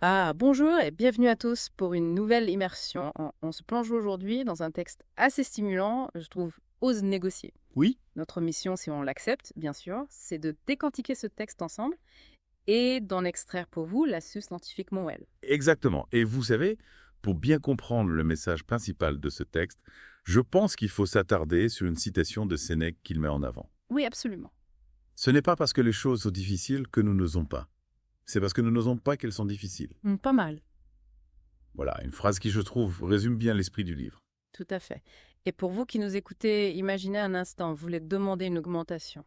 Bonjour et bienvenue à tous pour une nouvelle immersion. On se plonge aujourd'hui dans un texte assez stimulant, je trouve, Ose négocier. Oui, Notre mission, si on l'accepte, bien sûr, c'est de décantiquer ce texte ensemble et d'en extraire pour vous l'astuce scientifique Moël. exactement. Et vous savez, pour bien comprendre le message principal de ce texte, je pense qu'il faut s'attarder sur une citation de Sénèque qu'il met en avant. Oui, absolument. Ce n'est pas parce que les choses sont difficiles que nous n'osons pas. C'est parce que nous n'osons pas qu'elles sont difficiles. Pas mal, Voilà, une phrase qui, je trouve, résume bien l'esprit du livre. tout à fait. Et pour vous qui nous écoutez, imaginez un instant, vous voulez demander une augmentation.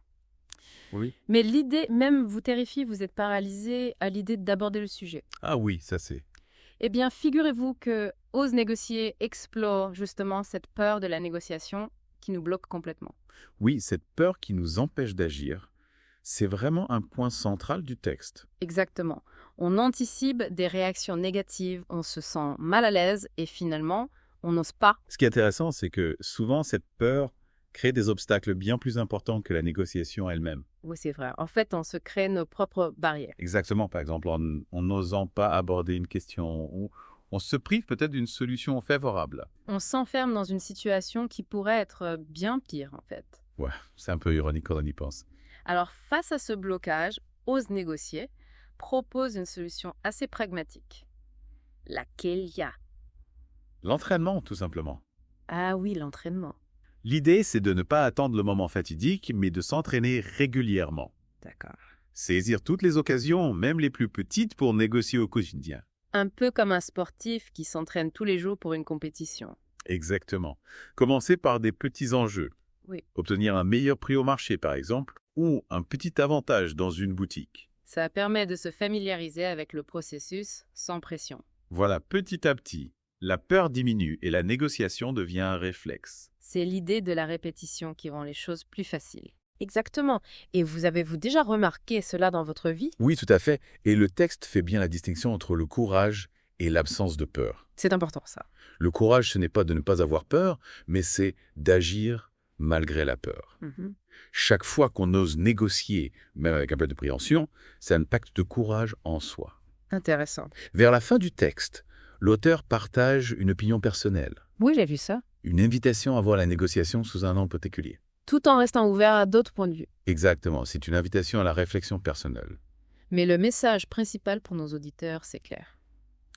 Oui. Mais l'idée même vous terrifie, vous êtes paralysé à l'idée d'aborder le sujet. Ah oui, ça c'est. Eh bien, figurez-vous que Ose négocier explore justement cette peur de la négociation qui nous bloque complètement. Oui, cette peur qui nous empêche d'agir, c'est vraiment un point central du texte. Exactement. On anticipe des réactions négatives, on se sent mal à l'aise et finalement, on n'ose pas. Ce qui est intéressant, c'est que souvent cette peur crée des obstacles bien plus importants que la négociation elle-même. Oui, c'est vrai. En fait, on se crée nos propres barrières. Exactement, par exemple, en n'osant pas aborder une question, ou on se prive peut-être d'une solution favorable. On s'enferme dans une situation qui pourrait être bien pire, en fait. Ouais, c'est un peu ironique quand on y pense. Alors, face à ce blocage, Ose négocier propose une solution assez pragmatique. Laquelle y a? L'entraînement, tout simplement. Ah oui, l'entraînement. L'idée, c'est de ne pas attendre le moment fatidique, mais de s'entraîner régulièrement. D'accord. Saisir toutes les occasions, même les plus petites, pour négocier au quotidien. Un peu comme un sportif qui s'entraîne tous les jours pour une compétition. Exactement. Commencer par des petits enjeux. Oui. Obtenir un meilleur prix au marché, par exemple, ou un petit avantage dans une boutique. Ça permet de se familiariser avec le processus sans pression. Voilà, petit à petit, la peur diminue et la négociation devient un réflexe. C'est l'idée de la répétition qui rend les choses plus faciles. Exactement. Et vous avez-vous déjà remarqué cela dans votre vie? Oui, tout à fait. Et le texte fait bien la distinction entre le courage et l'absence de peur. C'est important ça. Le courage, ce n'est pas de ne pas avoir peur, mais c'est d'agir malgré la peur. Mhm. Chaque fois qu'on ose négocier, même avec un peu de préhension, c'est un acte de courage en soi. Intéressant. Vers la fin du texte, l'auteur partage une opinion personnelle, Oui, j'ai vu ça. une invitation à voir la négociation sous un angle particulier. Tout en restant ouvert à d'autres points de vue. Exactement, c'est une invitation à la réflexion personnelle. Mais le message principal pour nos auditeurs, c'est clair.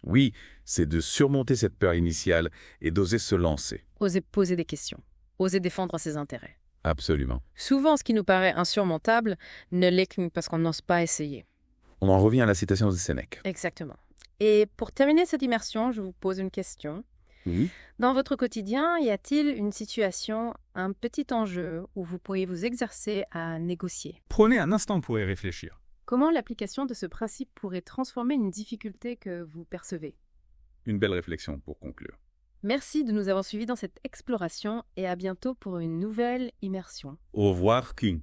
Oui, c'est de surmonter cette peur initiale et d'oser se lancer. Oser poser des questions. Oser défendre ses intérêts. Absolument. Souvent, ce qui nous paraît insurmontable ne l'est que parce qu'on n'ose pas essayer. On en revient à la citation de Sénèque. Exactement. Et pour terminer cette immersion, je vous pose une question. Oui. Dans votre quotidien, y a-t-il une situation, un petit enjeu où vous pourriez vous exercer à négocier? Prenez un instant pour y réfléchir. Comment l'application de ce principe pourrait transformer une difficulté que vous percevez? Une belle réflexion pour conclure. Merci de nous avoir suivis dans cette exploration et à bientôt pour une nouvelle immersion. Au revoir, King.